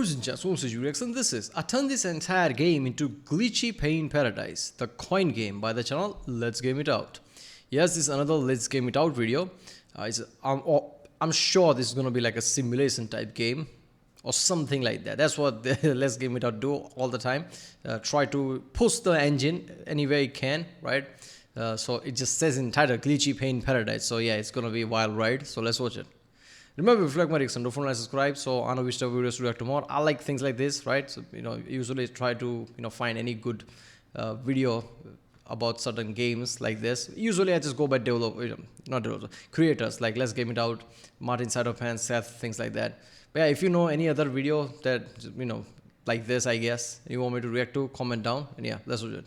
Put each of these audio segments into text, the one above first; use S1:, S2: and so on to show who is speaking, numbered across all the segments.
S1: Ladies and gentlemen, I turned this entire game into Glitchy Pain Paradise, the coin game by the channel Let's Game It Out. Yes, this is another Let's Game It Out video. I'm sure this is gonna be like a simulation type game or something like that. That's what the Let's Game It Out do all the time. Try to push the engine any way it can, right? So it just says in title Glitchy Pain Paradise. So yeah, it's gonna be a wild ride. So let's watch it. Remember, if you like my reaction, don't forget to subscribe. So I know which type of videos to react to more. I like things like this, right? So usually try to find any good video about certain games like this. Usually I just go by creators like Let's Game It Out, Martin Sideopan, Seth, things like that. But yeah, if you know any other video that like this, I guess you want me to react to, comment down, and yeah, let's do it.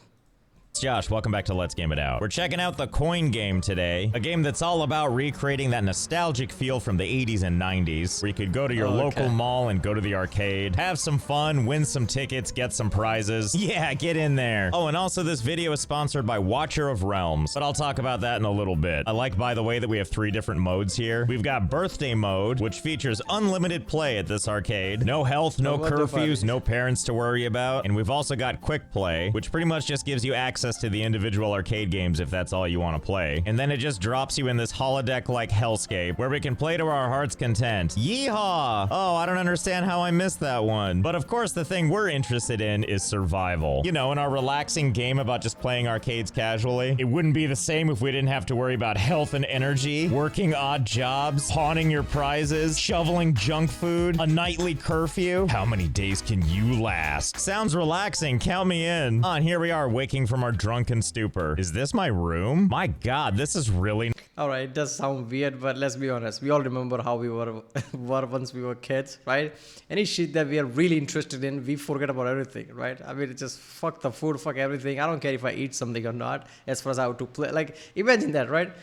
S2: Josh, welcome back to Let's Game It Out. We're checking out the coin game today, a game that's all about recreating that nostalgic feel from the 80s and 90s, where you could go to your local mall and go to the arcade, have some fun, win some tickets, get some prizes. Yeah, get in there. Oh, and also this video is sponsored by Watcher of Realms, but I'll talk about that in a little bit. I like, by the way, that we have 3 different modes here. We've got birthday mode, which features unlimited play at this arcade. No health, no curfews, no parents to worry about. And we've also got quick play, which pretty much just gives you access to the individual arcade games if that's all you want to play. And then it just drops you in this holodeck-like hellscape where we can play to our heart's content. Yeehaw! Oh, I don't understand how I missed that one. But of course, the thing we're interested in is survival. You know, in our relaxing game about just playing arcades casually. It wouldn't be the same if we didn't have to worry about health and energy, working odd jobs, pawning your prizes, shoveling junk food, a nightly curfew. How many days can you last? Sounds relaxing, count me in. And here we are, waking from our drunken stupor. Is this my room? My god, this is really...
S1: Alright, it does sound weird, but let's be honest. We all remember how we were once we were kids, right? Any shit that we are really interested in, we forget about everything, right? I mean, it's just fuck the food, fuck everything. I don't care if I eat something or not, as far as how to play. Like, imagine that, right?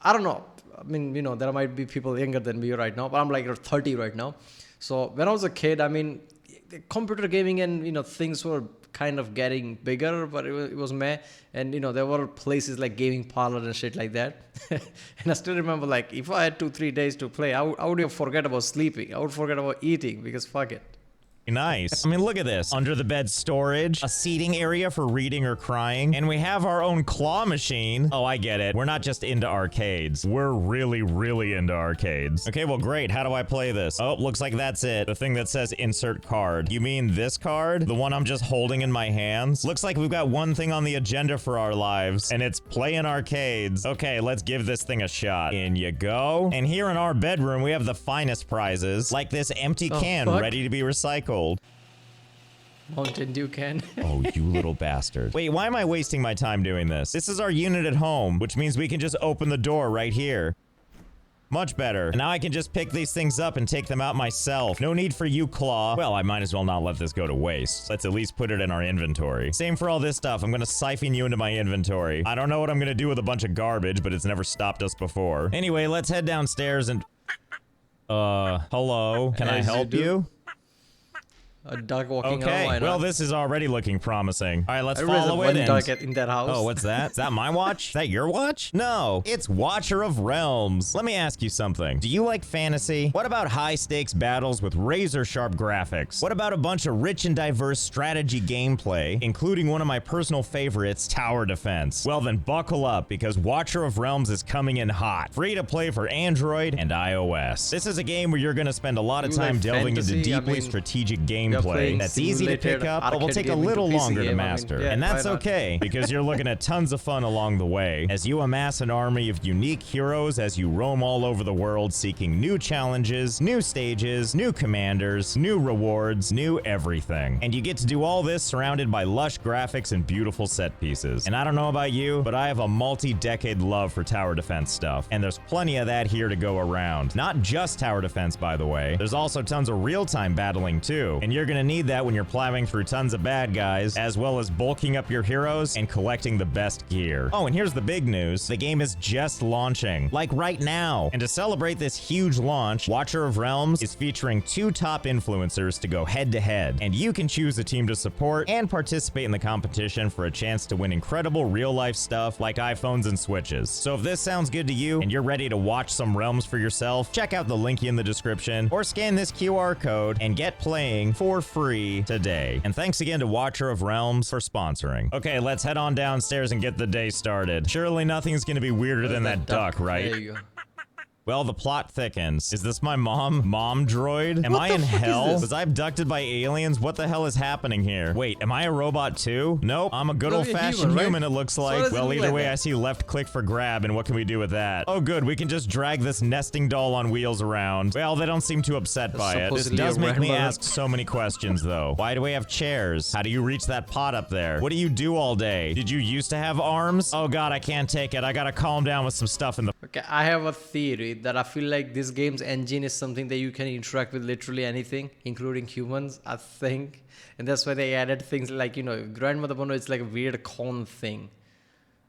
S1: I don't know. I mean, there might be people younger than me right now, but I'm like 30 right now. So when I was a kid, I mean, computer gaming and, things were kind of getting bigger, but it was meh. And there were places like gaming parlor and shit like that. And I still remember, like, if I had 2-3 days to play, I would forget about sleeping. I would forget about eating because fuck it.
S2: Nice. I mean, look at this. Under the bed storage, a seating area for reading or crying, and we have our own claw machine. Oh, I get it. We're not just into arcades. We're really, really into arcades. Okay, well, great. How do I play this? Oh, looks like that's it. The thing that says insert card. You mean this card? The one I'm just holding in my hands? Looks like we've got one thing on the agenda for our lives, and it's playing arcades. Okay, let's give this thing a shot. In you go. And here in our bedroom, we have the finest prizes, like this empty can ready to be recycled.
S1: Mountain Dew can.
S2: Oh, you little bastard. Wait, why am I wasting my time doing this? This is our unit at home, which means we can just open the door right here. Much better. And now I can just pick these things up and take them out myself. No need for you, Claw. Well, I might as well not let this go to waste. Let's at least put it in our inventory. Same for all this stuff. I'm gonna siphon you into my inventory. I don't know what I'm gonna do with a bunch of garbage, but it's never stopped us before. Anyway, let's head downstairs and... hello? Can I help you?
S1: A dog walking
S2: okay,
S1: out.
S2: Well, this is already looking promising. All right, let's follow it.
S1: Dog in that house.
S2: Oh, what's that? Is that my watch? Is that your watch? No, it's Watcher of Realms. Let me ask you something. Do you like fantasy? What about high-stakes battles with razor-sharp graphics? What about a bunch of rich and diverse strategy gameplay, including one of my personal favorites, tower defense? Well, then buckle up, because Watcher of Realms is coming in hot. Free to play for Android and iOS. This is a game where you're going to spend a lot of time delving into deeply strategic gameplay that's easy to pick up, but will take a little longer to master. And that's okay, because you're looking at tons of fun along the way, as you amass an army of unique heroes as you roam all over the world seeking new challenges, new stages, new commanders, new rewards, new everything. And you get to do all this surrounded by lush graphics and beautiful set pieces. And I don't know about you, but I have a multi-decade love for tower defense stuff, and there's plenty of that here to go around. Not just tower defense, by the way. There's also tons of real-time battling too, and you're gonna need that when you're plowing through tons of bad guys, as well as bulking up your heroes and collecting the best gear. Oh, and here's the big news. The game is just launching, like right now. And to celebrate this huge launch, Watcher of Realms is featuring 2 top influencers to go head-to-head, and you can choose a team to support and participate in the competition for a chance to win incredible real-life stuff like iPhones and Switches. So if this sounds good to you and you're ready to watch some Realms for yourself, check out the link in the description or scan this QR code and get playing for free today. And thanks again to Watcher of Realms for sponsoring. Okay, let's head on downstairs and get the day started. Surely nothing's gonna be weirder than that duck, right?
S1: There you go.
S2: Well, the plot thickens. Is this my mom droid? Am I in
S1: What the fuck is
S2: hell?
S1: this?
S2: Was I abducted by aliens? What the hell is happening here? Wait, am I a robot too? Nope, I'm a good
S1: No, you're
S2: old-fashioned
S1: human,
S2: human,
S1: right?
S2: it looks
S1: So
S2: like.
S1: does it
S2: Well,
S1: look
S2: either
S1: like
S2: way,
S1: that?
S2: I see left click for grab, and what can we do with that? Oh, good, we can just drag this nesting doll on wheels around. Well, they don't seem too upset by it. This
S1: supposedly
S2: does
S1: a
S2: make me
S1: grandmother.
S2: ask so many questions, though. Why do we have chairs? How do you reach that pot up there? What do you do all day? Did you used to have arms? Oh god, I can't take it. I gotta calm down with some stuff in the
S1: Okay, I have a theory that I feel like this game's engine is something that you can interact with literally anything, including humans, I think. And that's why they added things like, Grandmother Bono is like a weird con thing.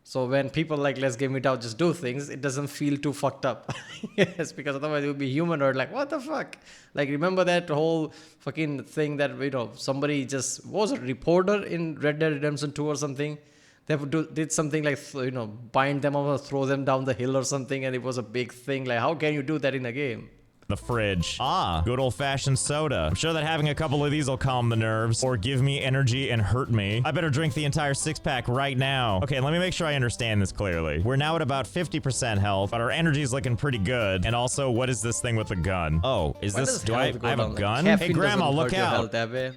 S1: So when people like, let's game it out, just do things, it doesn't feel too fucked up. Yes, because otherwise it would be humanoid, like, what the fuck? Like, remember that whole fucking thing that, somebody just was a reporter in Red Dead Redemption 2 or something? They did something like, bind them or throw them down the hill or something, and it was a big thing. Like, how can you do that in a game?
S2: fridge. Ah, good old-fashioned soda. I'm sure that having a couple of these will calm the nerves or give me energy and hurt me. I better drink the entire 6-pack right now. Okay, let me make sure I understand this clearly. We're now at about 50% health, but our energy's looking pretty good. And also, what is this thing with the gun? Oh, is
S1: Why
S2: this,
S1: does
S2: do I
S1: health go
S2: have a
S1: down? Like,
S2: gun?
S1: caffeine
S2: Hey, Grandma,
S1: doesn't
S2: look
S1: hurt your
S2: out.
S1: health that way.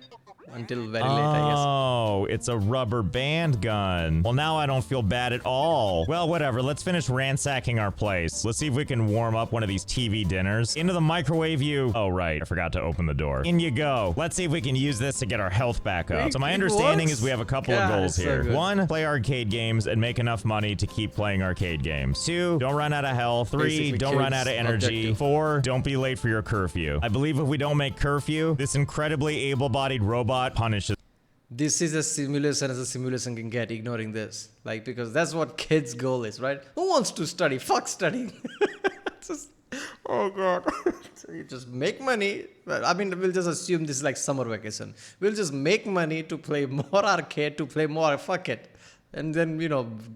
S1: Until very late, I guess.
S2: Oh, it's a rubber band gun. Well, now I don't feel bad at all. Well, whatever. Let's finish ransacking our place. Let's see if we can warm up one of these TV dinners. Into the microwave you... Oh, right. I forgot to open the door. In you go. Let's see if we can use this to get our health back up. So my
S1: It
S2: understanding
S1: works?
S2: is we have a couple
S1: God,
S2: of goals
S1: it's so
S2: here.
S1: good.
S2: 1, play arcade games and make enough money to keep playing arcade games. 2, don't run out of health. 3,
S1: Basically,
S2: don't run out of
S1: kids'
S2: energy.
S1: objective.
S2: 4, don't be late for your curfew. I believe if we don't make curfew, this incredibly able-bodied robot punishes
S1: This is a simulation as a simulation can get, ignoring this. Like, because that's what kids' goal is, right? Who wants to study? Fuck studying. Just, oh god. So you just make money. Well, I mean, we'll just assume this is like summer vacation. We'll just make money to play more arcade, to play more, fuck it. And then,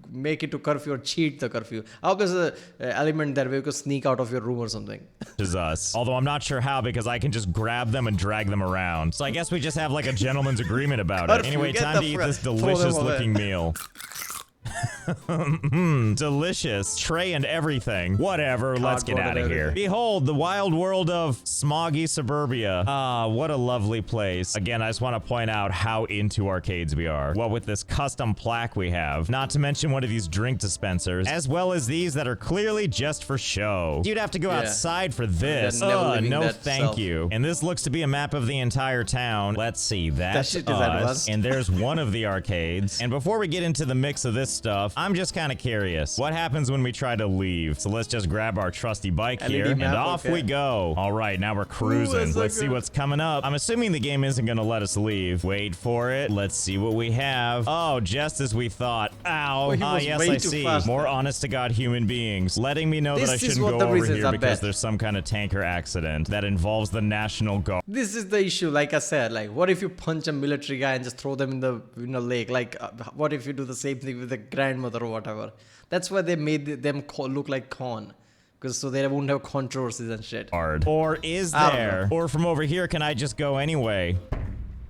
S1: make it to curfew or cheat the curfew. I hope there's a element there where you could sneak out of your room or something.
S2: us. Although I'm not sure how because I can just grab them and drag them around. So I guess we just have like a gentleman's agreement about it.
S1: Curfew,
S2: Anyway,
S1: get
S2: time
S1: the
S2: to eat
S1: fr-
S2: this
S1: throw them
S2: delicious
S1: away.
S2: looking meal. Delicious. Tray and everything. Whatever, let's get
S1: Cardboard
S2: out
S1: and
S2: of here.
S1: everything.
S2: Behold, the wild world of smoggy suburbia. Ah, what a lovely place. Again, I just want to point out how into arcades we are. Well, with this custom plaque we have, not to mention one of these drink dispensers, as well as these that are clearly just for show. You'd have to go
S1: Yeah.
S2: outside for this.
S1: They're never living
S2: No
S1: that
S2: thank
S1: self.
S2: you. And this looks to be a map of the entire town. Let's see, that's
S1: shit is
S2: us.
S1: advanced.
S2: And there's one of the arcades. And before we get into the mix of this stuff, I'm just kind of curious. What happens when we try to leave? So let's just grab our trusty bike
S1: LED
S2: here, and
S1: map,
S2: off
S1: okay.
S2: we go. All right, now we're cruising.
S1: that's so
S2: Let's see
S1: good.
S2: what's coming up. I'm assuming the game isn't going to let us leave. Wait for it. Let's see what we have. Oh, just as we thought. Ow.
S1: he was
S2: Yes,
S1: way
S2: I
S1: too
S2: see.
S1: fast
S2: More
S1: there.
S2: honest-to-God human beings letting me know that I
S1: This is
S2: shouldn't
S1: what
S2: go
S1: the
S2: over
S1: reasons
S2: here
S1: are
S2: because
S1: bad.
S2: there's some kind of tanker accident that involves the National Guard.
S1: This is the issue, like I said. Like, what if you punch a military guy and just throw them in the lake? Like, what if you do the same thing with the grandmother or whatever? That's why they made them look like con, because so they won't have controversies and shit.
S2: Or is
S1: I don't
S2: there? Or from over here, can I just go anyway?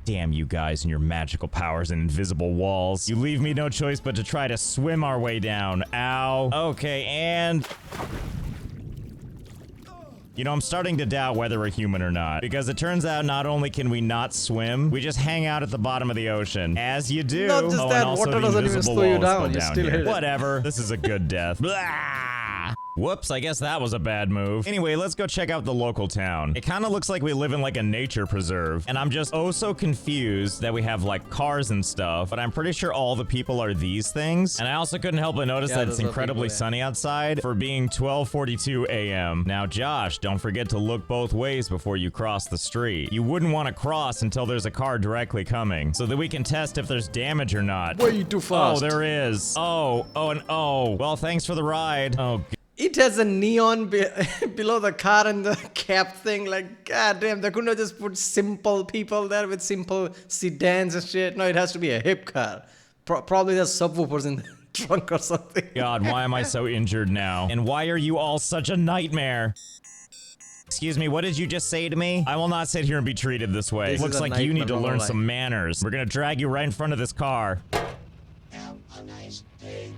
S2: Damn you guys and your magical powers and invisible walls. You leave me no choice but to try to swim our way down. Ow. Okay, and... I'm starting to doubt whether we're human or not, because it turns out not only can we not swim, we just hang out at the bottom of the ocean, as you do.
S1: Not just
S2: oh,
S1: that,
S2: and also
S1: water
S2: the
S1: doesn't even
S2: invisible
S1: slow you
S2: walls
S1: down,
S2: go
S1: you
S2: down
S1: still
S2: here.
S1: hit it.
S2: Whatever. This is a good death. Blah! Whoops, I guess that was a bad move. Anyway, let's go check out the local town. It kind of looks like we live in like a nature preserve, and I'm just oh so confused that we have like cars and stuff, but I'm pretty sure all the people are these things. And I also couldn't help but notice that it's incredibly sunny outside for being 12:42 a.m. Now, Josh, don't forget to look both ways before you cross the street. You wouldn't want to cross until there's a car directly coming, so that we can test if there's damage or not.
S1: Way too fast.
S2: Oh, there is. Oh, and oh. Well, thanks for the ride. Oh,
S1: it has a neon below the car and the cap thing. Like, goddamn, they couldn't have just put simple people there with simple sedans and shit. No, it has to be a hip car. Probably there's subwoofers in the trunk or something.
S2: God, why am I so injured now? And why are you all such a nightmare? Excuse me, what did you just say to me? I will not sit here and be treated this way. It looks like you need to learn some manners. We're gonna drag you right in front of this car.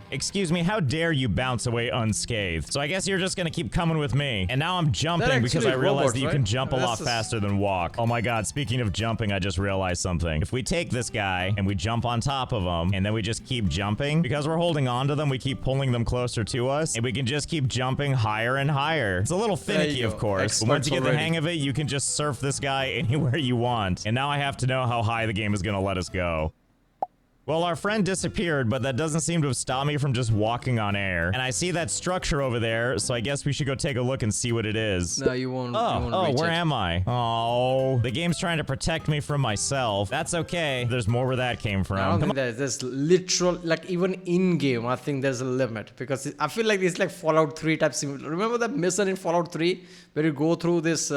S2: Excuse me, how dare you bounce away unscathed? So I guess you're just gonna keep coming with me. And now I'm jumping because I realized that you can jump a lot faster than walk. Oh my god, speaking of jumping, I just realized something. If we take this guy and we jump on top of him, and then we just keep jumping, because we're holding on to them, we keep pulling them closer to us, and we can just keep jumping higher and higher. It's a little finicky, of course, but once you get the hang of it, you can just surf this guy anywhere you want. And now I have to know how high the game is gonna let us go. Well, our friend disappeared, but that doesn't seem to have stopped me from just walking on air. And I see that structure over there, so I guess we should go take a look and see what it is.
S1: No, you won't.
S2: Oh, where am I? Oh, the game's trying to protect me from myself. That's okay. There's more where that came from.
S1: I don't think there's literal, like even in-game, I think there's a limit. Because I feel like it's like Fallout 3 type simulation. Remember that mission in Fallout 3? Where you go through this,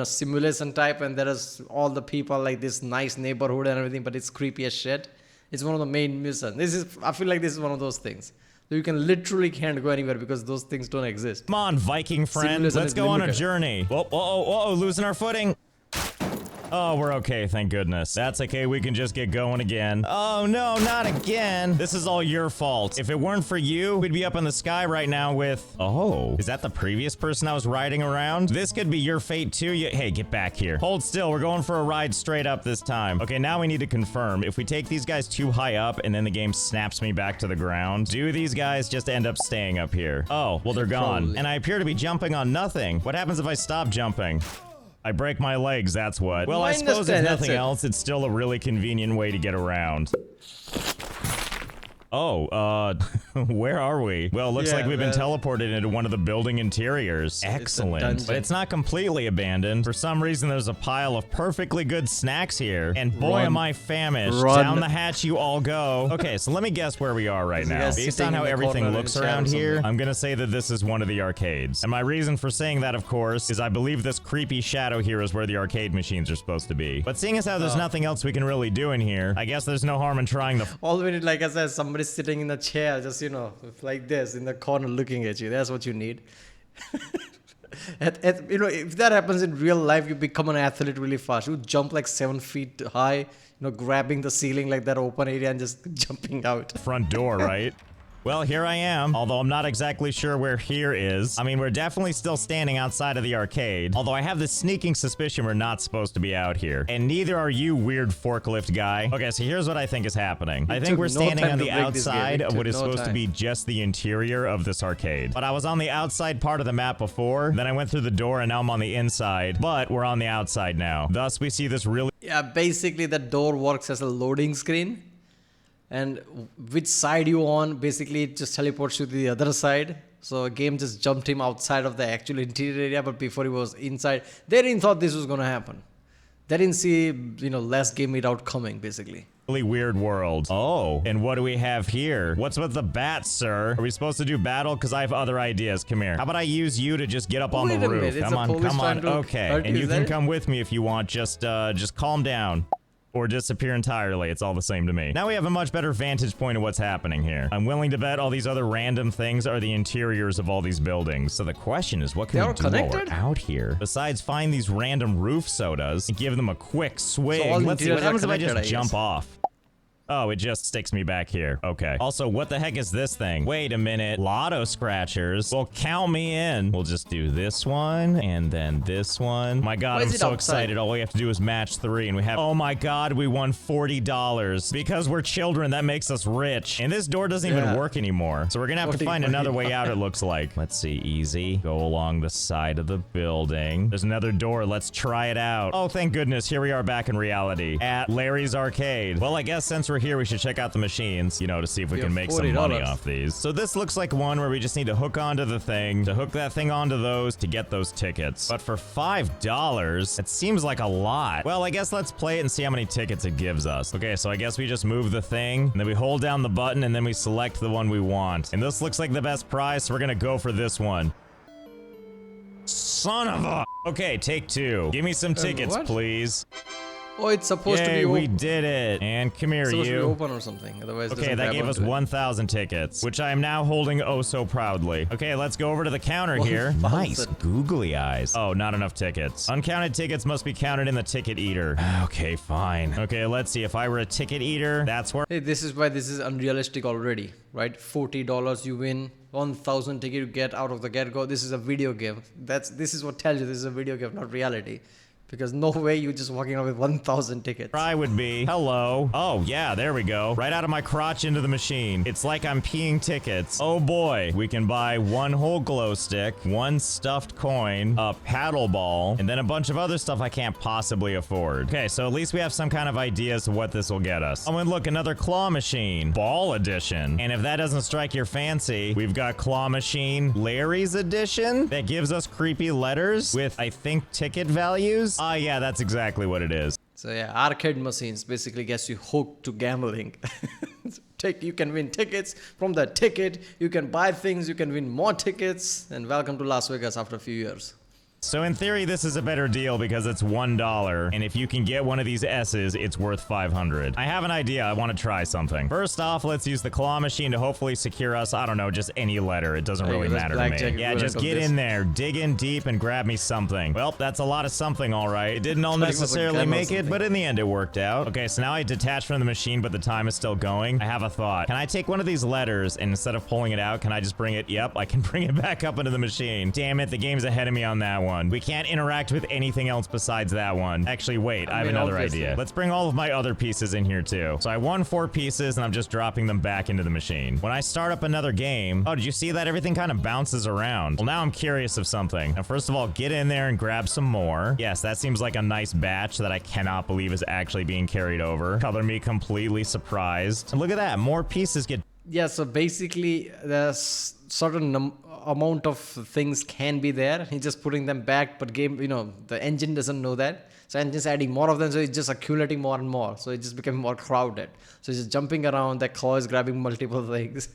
S1: simulation type and there is all the people like this nice neighborhood and everything, but it's creepy as shit. It's one of the main missions. I feel like this is one of those things. So you can literally can't go anywhere because those things don't exist.
S2: Come on, Viking friend. Let's go on a journey. Whoa, losing our footing. Oh, we're okay, thank goodness. That's okay, we can just get going again. Oh no, not again. This is all your fault. If it weren't for you, we'd be up in the sky right now with... Oh, is that the previous person I was riding around? This could be your fate too. Hey, get back here. Hold still, we're going for a ride straight up this time. Okay, now we need to confirm. If we take these guys too high up and then the game snaps me back to the ground, do these guys just end up staying up here? Oh, well they're gone. Probably. And I appear to be jumping on nothing. What happens if I stop jumping? I break my legs, that's what. Well, I suppose if nothing else, it's still a really convenient way to get around. Oh, where are we? Well, looks like we've been teleported into one of the building interiors. Excellent. But it's not completely abandoned. For some reason, there's a pile of perfectly good snacks here. And boy, am I famished. Down the hatch you all go. Okay, so let me guess where we are right now. Based on how everything looks around here, I'm gonna say that this is one of the arcades. And my reason for saying that, of course, is I believe this creepy shadow here is where the arcade machines are supposed to be. But seeing as how there's nothing else we can really do in here, I guess there's no harm in trying the...
S1: All we need, like I said, somebody sitting in the chair, just like this in the corner looking at you. That's what you need. If that happens in real life, you become an athlete really fast. You jump like 7 feet high, grabbing the ceiling like that open area and just jumping out.
S2: Front door, right? Well, here I am, although I'm not exactly sure where here is. I mean, we're definitely still standing outside of the arcade, although I have this sneaking suspicion we're not supposed to be out here. And neither are you, weird forklift guy. Okay, so here's what I think is happening. I think we're standing on the outside of what is supposed to be just the interior of this arcade. But I was on the outside part of the map before, then I went through the door and now I'm on the inside, but we're on the outside now. Thus, we see this really...
S1: Yeah, basically the door works as a loading screen. And which side you on, basically it just teleports you to the other side. So a game just jumped him outside of the actual interior area, but before he was inside, they didn't thought this was gonna happen. They didn't see, last game it out coming, basically.
S2: Really weird world. Oh, and what do we have here? What's with the bats, sir? Are we supposed to do battle? Because I have other ideas. Come here. How about I use you to just get up on the roof? Come on. Okay, and you can come with me if you want. Just calm down. Or disappear entirely, it's all the same to me. Now we have a much better vantage point of what's happening here. I'm willing to bet all these other random things are the interiors of all these buildings. So the question is, what can we do while we're out here? Besides find these random roof sodas and give them a quick swig. Let's see, what happens if I just jump off? Oh, it just sticks me back here. Okay. Also, what the heck is this thing? Wait a minute. Lotto scratchers. Well, count me in. We'll just do this one and then this one. My God,
S1: Why
S2: I'm
S1: is it
S2: so
S1: outside?
S2: excited. All we have to do is match 3 and we have, oh my God, we won $40. Because we're children, that makes us rich. And this door doesn't even work anymore. So we're gonna have to find another way out, it looks like. Let's see, easy. Go along the side of the building. There's another door. Let's try it out. Oh, thank goodness. Here we are back in reality at Larry's Arcade. Well, I guess since we're here, we should check out the machines, you know, to see if we can make some money off these. So this looks like one where we just need to hook onto the thing, to hook that thing onto those to get those tickets. But for $5, it seems like a lot. Well, I guess let's play it and see how many tickets it gives us. Okay, so I guess we just move the thing, and then we hold down the button, and then we select the one we want. And this looks like the best prize, so we're gonna go for this one. Son of a... Okay, take 2. Give me some tickets, please.
S1: Oh, it's supposed to be
S2: open. We did it. And come here,
S1: it's supposed
S2: you.
S1: to be open or something. Otherwise,
S2: okay, that gave us 1,000 tickets, which I am now holding oh so proudly. Okay, let's go over to the counter here. Nice, googly eyes. Oh, not enough tickets. Uncounted tickets must be counted in the ticket eater. Okay, fine. Okay, let's see. If I were a ticket eater, that's where...
S1: Hey, this is why this is unrealistic already, right? $40 you win. 1,000 ticket you get out of the get-go. This is a video game. This is what tells you this is a video game, not reality. Because no way you're just walking out with 1,000 tickets.
S2: I would be. Hello. Oh, yeah, there we go. Right out of my crotch into the machine. It's like I'm peeing tickets. Oh boy. We can buy 1 whole glow stick, 1 stuffed coin, a paddle ball, and then a bunch of other stuff I can't possibly afford. Okay, so at least we have some kind of idea as to what this will get us. Oh, and look, another claw machine. Ball edition. And if that doesn't strike your fancy, we've got claw machine Larry's edition that gives us creepy letters with, I think, ticket values. Yeah, that's exactly what it is.
S1: So yeah, arcade machines basically gets you hooked to gambling. You can win tickets. From the ticket, you can buy things, you can win more tickets. And welcome to Las Vegas after a few years.
S2: So in theory, this is a better deal because it's $1, and if you can get one of these S's, it's worth $500. I have an idea. I want to try something. First off, let's use the claw machine to hopefully secure us, I don't know, just any letter. It doesn't really matter to me. Yeah, just get in there, dig in deep, and grab me something. Well, that's a lot of something, all right. It didn't all necessarily make it, but in the end, it worked out. Okay, so now I detach from the machine, but the time is still going. I have a thought. Can I take one of these letters, and instead of pulling it out, can I just bring it? Yep, I can bring it back up into the machine. Damn it, the game's ahead of me on that one. We can't interact with anything else besides that one. Actually, wait, I have another idea. Let's bring all of my other pieces in here too. So I won 4 pieces and I'm just dropping them back into the machine. When I start up another game, oh, did you see that? Everything kind of bounces around. Well, now I'm curious of something. Now, first of all, get in there and grab some more. Yes, that seems like a nice batch that I cannot believe is actually being carried over. Color me completely surprised. And look at that, more pieces get...
S1: Yeah, so basically there's certain amount of things can be there. He's just putting them back, but game, you know, the engine doesn't know that. So engine's adding more of them, so it's just accumulating more and more. So it just becoming more crowded. So it's just jumping around, that claw is grabbing multiple things.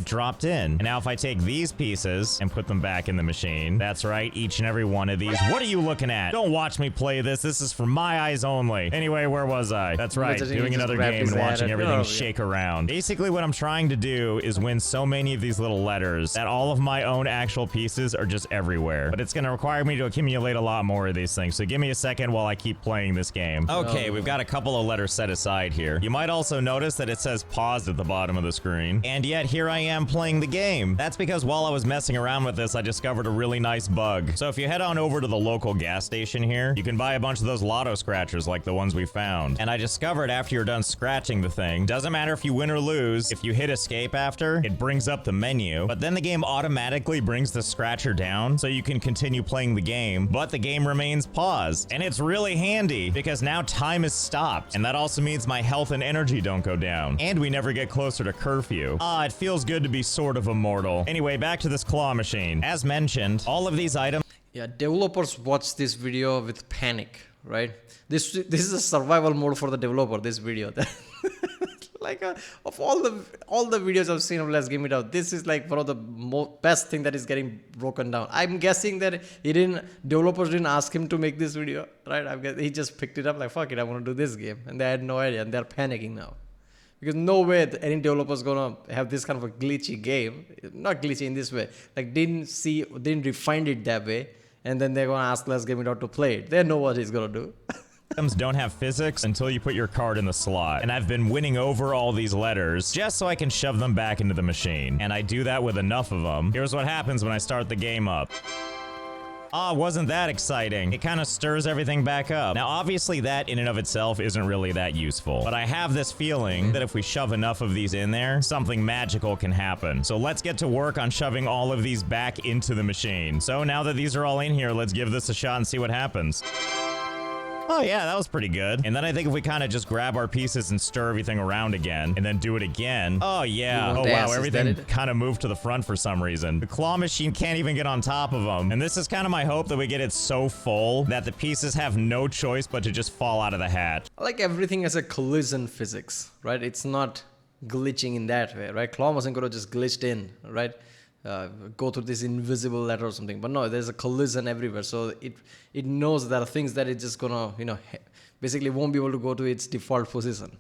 S2: Dropped in. And now if I take these pieces and put them back in the machine, that's right, each and every one of these. What are you looking at? Don't watch me play this. This is for my eyes only. Anyway, where was I? That's right, doing another game and watching everything shake around. Basically, what I'm trying to do is win so many of these little letters that all of my own actual pieces are just everywhere. But it's going to require me to accumulate a lot more of these things. So give me a second while I keep playing this game. Okay, we've got a couple of letters set aside here. You might also notice that it says paused at the bottom of the screen. And yet here I am playing the game. That's because while I was messing around with this, I discovered a really nice bug. So if you head on over to the local gas station here, you can buy a bunch of those lotto scratchers like the ones we found. And I discovered after you're done scratching the thing, doesn't matter if you win or lose, if you hit escape after, it brings up the menu, but then the game automatically brings the scratcher down so you can continue playing the game, but the game remains paused. And it's really handy because now time is stopped, and that also means my health and energy don't go down, and we never get closer to curfew. It feels good to be sort of immortal. Anyway, back to this claw machine. As mentioned, all of these items...
S1: Yeah, developers watch this video with panic, right? This is a survival mode for the developer, this video. Like of all the videos I've seen of Let's Game It Out, this is like one of the best thing that is getting broken down. I'm guessing that developers didn't ask him to make this video, right? He just picked it up like, fuck it, I want to do this game, and they had no idea, and they're panicking now. Because no way any developer's gonna have this kind of a glitchy game. Not glitchy in this way. Like didn't refine it that way, and then they're gonna ask Let's Game It Out to play it. They know what he's gonna do.
S2: Items don't have physics until you put your card in the slot. And I've been winning over all these letters just so I can shove them back into the machine. And I do that with enough of them. Here's what happens when I start the game up. Ah, wasn't that exciting? It kind of stirs everything back up. Now, obviously, that in and of itself isn't really that useful. But I have this feeling that if we shove enough of these in there, something magical can happen. So let's get to work on shoving all of these back into the machine. So now that these are all in here, let's give this a shot and see what happens. Oh yeah, that was pretty good. And then I think if we kind of just grab our pieces and stir everything around again, and then do it again. Oh yeah. Oh wow, everything kind of moved to the front for some reason. The claw machine can't even get on top of them. And this is kind of my hope that we get it so full that the pieces have no choice but to just fall out of the hatch.
S1: I like everything as a collision physics, right? It's not glitching in that way, right? Claw wasn't going to just glitched in, right? Go through this invisible letter or something, but no, there's a collision everywhere, so it knows there are things that it's just gonna, you know, basically won't be able to go to its default position.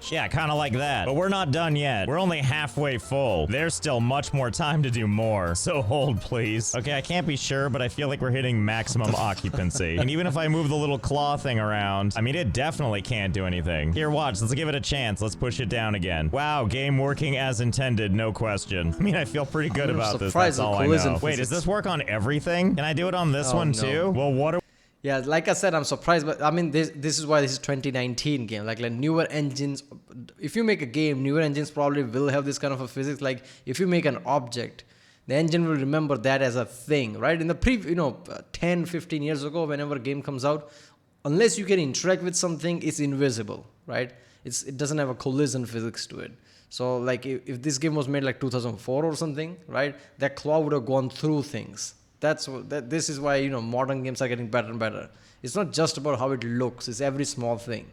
S2: Yeah, kind of like that. But we're not done yet. We're only halfway full. There's still much more time to do more. So hold, please. Okay, I can't be sure, but I feel like we're hitting maximum occupancy. And even if I move the little claw thing around, I mean, it definitely can't do anything. Here, watch. Let's give it a chance. Let's push it down again. Wow, game working as intended, no question. I mean, I feel pretty good about this. That's all I know. Wait, does this work on everything? Can I do it on this one too? Well, what are
S1: Yeah, like I said, I'm surprised, but I mean, this is why this is 2019 game. Like newer engines, if you make a game, newer engines probably will have this kind of a physics. Like if you make an object, the engine will remember that as a thing, right? In the 10, 15 years ago, whenever a game comes out, unless you can interact with something, it's invisible, right? It doesn't have a collision physics to it. So like if this game was made like 2004 or something, right? That claw would have gone through things. This is why, you know, modern games are getting better and better. It's not just about how it looks, it's every small thing.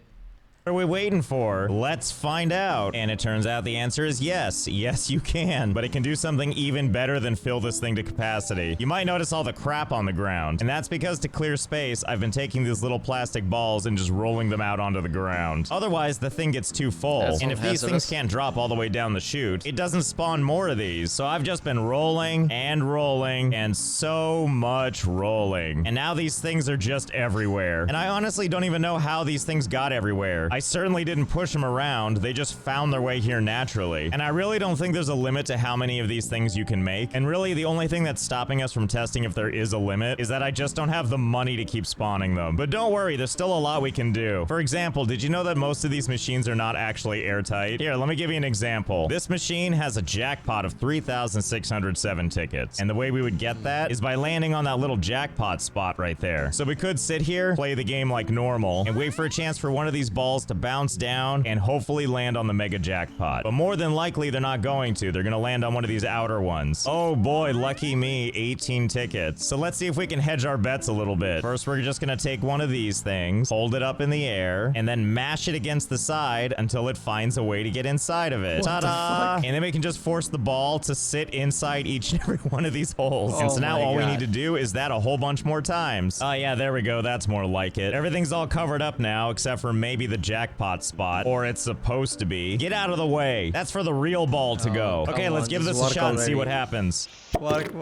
S2: What are we waiting for? Let's find out. And it turns out the answer is yes. Yes, you can. But it can do something even better than fill this thing to capacity. You might notice all the crap on the ground. And that's because to clear space, I've been taking these little plastic balls and just rolling them out onto the ground. Otherwise, the thing gets too full. And if these things can't drop all the way down the chute, it doesn't spawn more of these. So I've just been rolling and so much rolling. And now these things are just everywhere. And I honestly don't even know how these things got everywhere. I certainly didn't push them around, they just found their way here naturally. And I really don't think there's a limit to how many of these things you can make. And really, the only thing that's stopping us from testing if there is a limit is that I just don't have the money to keep spawning them. But don't worry, there's still a lot we can do. For example, did you know that most of these machines are not actually airtight? Here, let me give you an example. This machine has a jackpot of 3,607 tickets. And the way we would get that is by landing on that little jackpot spot right there. So we could sit here, play the game like normal, and wait for a chance for one of these balls to bounce down and hopefully land on the mega jackpot. But more than likely, they're not going to. They're gonna land on one of these outer ones. Oh boy, lucky me, 18 tickets. So let's see if we can hedge our bets a little bit. First, we're just gonna take one of these things, hold it up in the air, and then mash it against the side until it finds a way to get inside of it. Ta-da! And then we can just force the ball to sit inside each and every one of these holes. And so now all we need to do is that a whole bunch more times. Oh yeah, there we go. That's more like it. Everything's all covered up now, except for maybe the jackpot spot, or it's supposed to be. Get out of the way. That's for the real ball to go. Okay, let's give this a shot and see what happens.
S1: Work.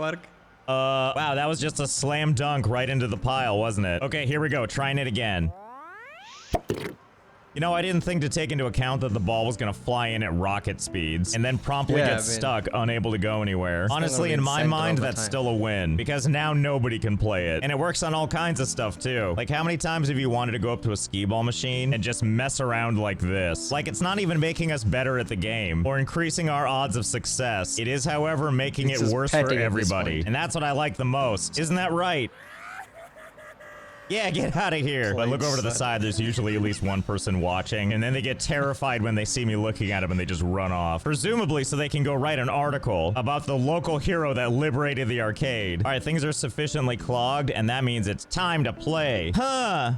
S2: Wow, that was just a slam dunk right into the pile, wasn't it? Okay, here we go. Trying it again. You know, I didn't think to take into account that the ball was gonna fly in at rocket speeds and then promptly get stuck, unable to go anywhere. Honestly, in my mind, that's still a win, because now nobody can play it. And it works on all kinds of stuff, too. Like, how many times have you wanted to go up to a skee-ball machine and just mess around like this? Like, it's not even making us better at the game or increasing our odds of success. It is, however, making it worse for everybody. And that's what I like the most. Isn't that right? Yeah, get out of here. But look over to the side, there's usually at least one person watching, and then they get terrified when they see me looking at them and they just run off. Presumably so they can go write an article about the local hero that liberated the arcade. All right, things are sufficiently clogged, and that means it's time to play. Huh.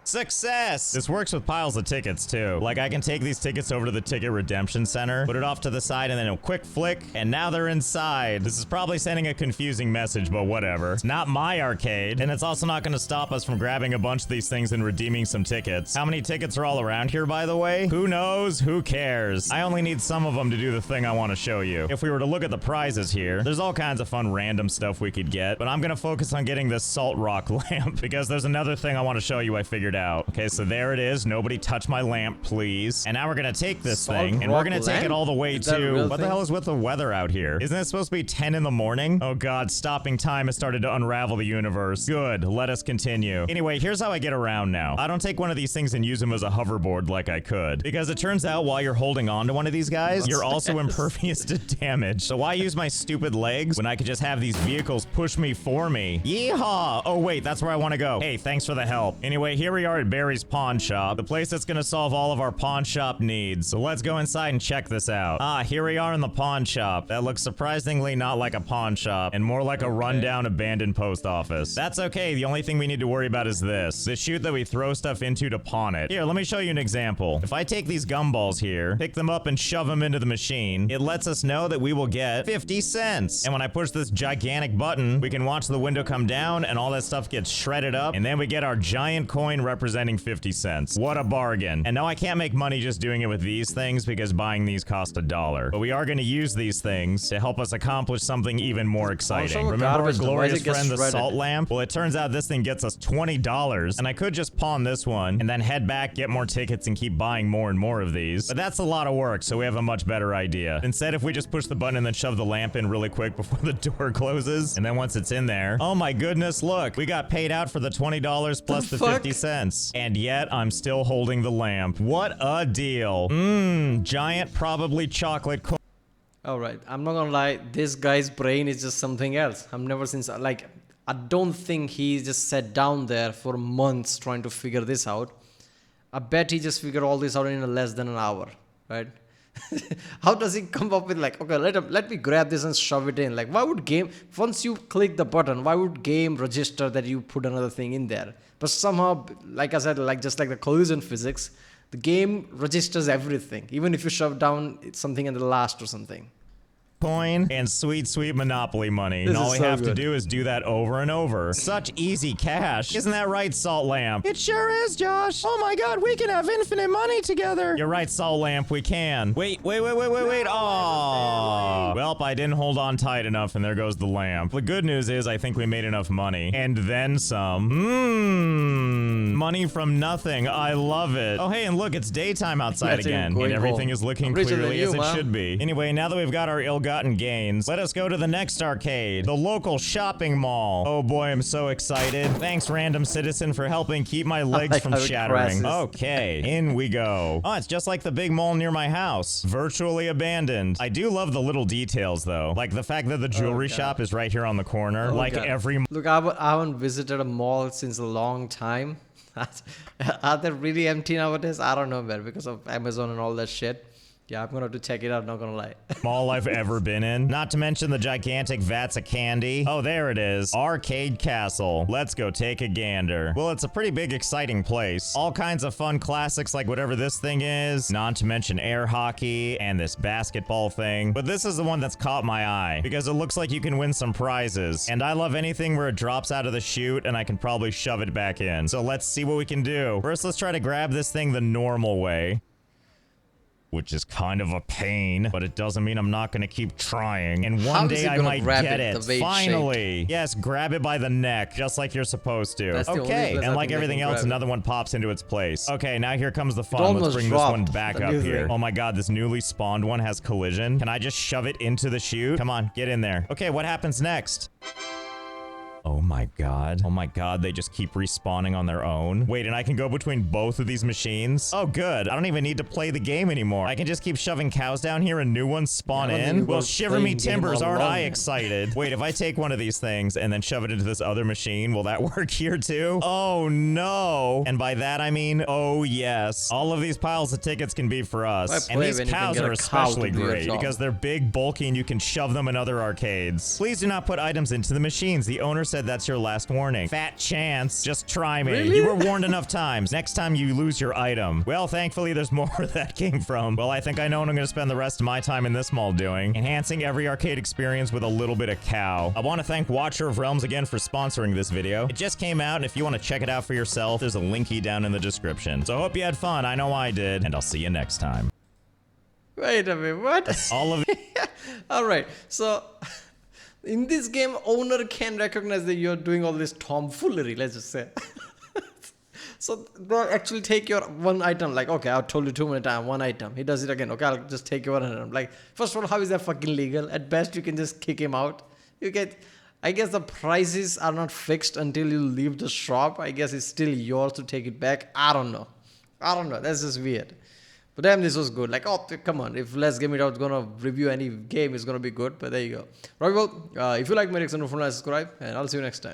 S2: Success! This works with piles of tickets too. Like I can take these tickets over to the ticket redemption center, put it off to the side, and then a quick flick, and now they're inside. This is probably sending a confusing message, but whatever. It's not my arcade, and it's also not gonna stop us from grabbing a bunch of these things and redeeming some tickets. How many tickets are all around here, by the way? Who knows? Who cares? I only need some of them to do the thing I want to show you. If we were to look at the prizes here, there's all kinds of fun random stuff we could get, but I'm gonna focus on getting this salt rock lamp because there's another thing I want to show you I figured out. Okay, so there it is. Nobody touch my lamp, please. And now we're gonna take this thing, and we're gonna take it all the way to... What the hell is with the weather out here? Isn't it supposed to be 10 in the morning? Oh god, stopping time has started to unravel the universe. Good, let us continue. Anyway, here's how I get around now. I don't take one of these things and use them as a hoverboard like I could, because it turns out while you're holding on to one of these guys, you're also impervious to damage. So why use my stupid legs when I could just have these vehicles push me for me? Yeehaw! Oh wait, that's where I want to go. Hey, thanks for the help. Anyway, here we are at Barry's Pawn Shop, the place that's gonna solve all of our pawn shop needs. So let's go inside and check this out. Ah, here we are in the pawn shop. That looks surprisingly not like a pawn shop and more like a rundown abandoned post office. That's okay. The only thing we need to worry about is this. The chute that we throw stuff into to pawn it. Here, let me show you an example. If I take these gumballs here, pick them up and shove them into the machine, it lets us know that we will get 50 cents. And when I push this gigantic button, we can watch the window come down and all that stuff gets shredded up, and then we get our giant coin representing 50 cents. What a bargain. And now I can't make money just doing it with these things because buying these cost $1. But we are going to use these things to help us accomplish something even more exciting. Remember our glorious friend, the salt lamp? Well, it turns out this thing gets us $20, and I could just pawn this one and then head back, get more tickets, and keep buying more and more of these. But that's a lot of work, so we have a much better idea. Instead, if we just push the button and then shove the lamp in really quick before the door closes, and then once it's in there, oh my goodness, look, we got paid out for the $20 plus the 50 cents. And yet, I'm still holding the lamp. What a deal. Giant, probably chocolate coin.
S1: Alright, I'm not gonna lie, this guy's brain is just something else. I've never seen, like, I don't think he just sat down there for months trying to figure this out. I bet he just figured all this out in less than an hour, right? How does he come up with like, okay, let me grab this and shove it in? Like, why would game, once you click the button, why would game register that you put another thing in there? But somehow, like I said, like just like the collision physics, the game registers everything, even if you shove down something in the last or something.
S2: Coin and sweet Monopoly money. And all we have to do is do that over and over. Such easy cash. Isn't that right, Salt Lamp? It sure is, Josh. Oh my god, we can have infinite money together. You're right, Salt Lamp, we can. Wait. Oh. Well, I didn't hold on tight enough and there goes the lamp. The good news is I think we made enough money. And then some. Money from nothing. I love it. Oh, hey, and look, it's daytime outside again. And everything is looking clearly as it should be. Anyway, now that we've got our ill-gotten gains, let us go to the next arcade, the local shopping mall. Oh boy, I'm so excited. Thanks, random citizen, for helping keep my legs from shattering. Okay, in we go. Oh, it's just like the big mall near my house. Virtually abandoned. I do love the little details though, like the fact that the jewelry shop is right here on the corner. Every...
S1: Look, I haven't visited a mall since a long time. Are they really empty nowadays? I don't know, man, because of Amazon and all that shit. Yeah, I'm gonna have to check it out, not gonna lie.
S2: Mall I've ever been in. Not to mention the gigantic vats of candy. Oh, there it is. Arcade Castle. Let's go take a gander. Well, it's a pretty big, exciting place. All kinds of fun classics like whatever this thing is. Not to mention air hockey and this basketball thing. But this is the one that's caught my eye because it looks like you can win some prizes. And I love anything where it drops out of the chute and I can probably shove it back in. So let's see what we can do. First, let's try to grab this thing the normal way, which is kind of a pain, but it doesn't mean I'm not gonna keep trying. And one day I might get it. Finally. Yes, grab it by the neck, just like you're supposed to. Okay, and like everything else, another one pops into its place. Okay, now here comes the fun. Let's bring this one back up here. Oh my god, this newly spawned one has collision. Can I just shove it into the chute? Come on, get in there. Okay, what happens next? Oh my god. Oh my god, they just keep respawning on their own. Wait, and I can go between both of these machines? Oh good, I don't even need to play the game anymore. I can just keep shoving cows down here and new ones spawn in? Well, shiver me timbers, aren't I excited? Wait, if I take one of these things and then shove it into this other machine, will that work here too? Oh no. And by that I mean, oh yes. All of these piles of tickets can be for us. And these cows are especially great because they're big, bulky, and you can shove them in other arcades. Please do not put items into the machines. The owner says said that's your last warning. Fat chance. Just try me.
S1: Really?
S2: You were warned enough times. Next time you lose your item. Well, thankfully, there's more where that came from. Well, I think I know what I'm going to spend the rest of my time in this mall doing. Enhancing every arcade experience with a little bit of cow. I want to thank Watcher of Realms again for sponsoring this video. It just came out, and if you want to check it out for yourself, there's a linky down in the description. So hope you had fun. I know I did, and I'll see you next time.
S1: Wait a minute, what?
S2: All of
S1: Alright, so in this game, owner can recognize that you're doing all this tomfoolery, let's just say. So they'll actually take your one item, like, okay, I've told you too many times, one item. He does it again, okay, I'll just take your one item. Like, first of all, how is that fucking legal? At best, you can just kick him out. You get, I guess the prices are not fixed until you leave the shop. I guess it's still yours to take it back. I don't know. That's just weird. But damn, this was good. Like, oh, come on. If Let's Game It Out is going to review any game, it's going to be good. But there you go. Right, well, if you like my reaction, don't forget to subscribe. And I'll see you next time.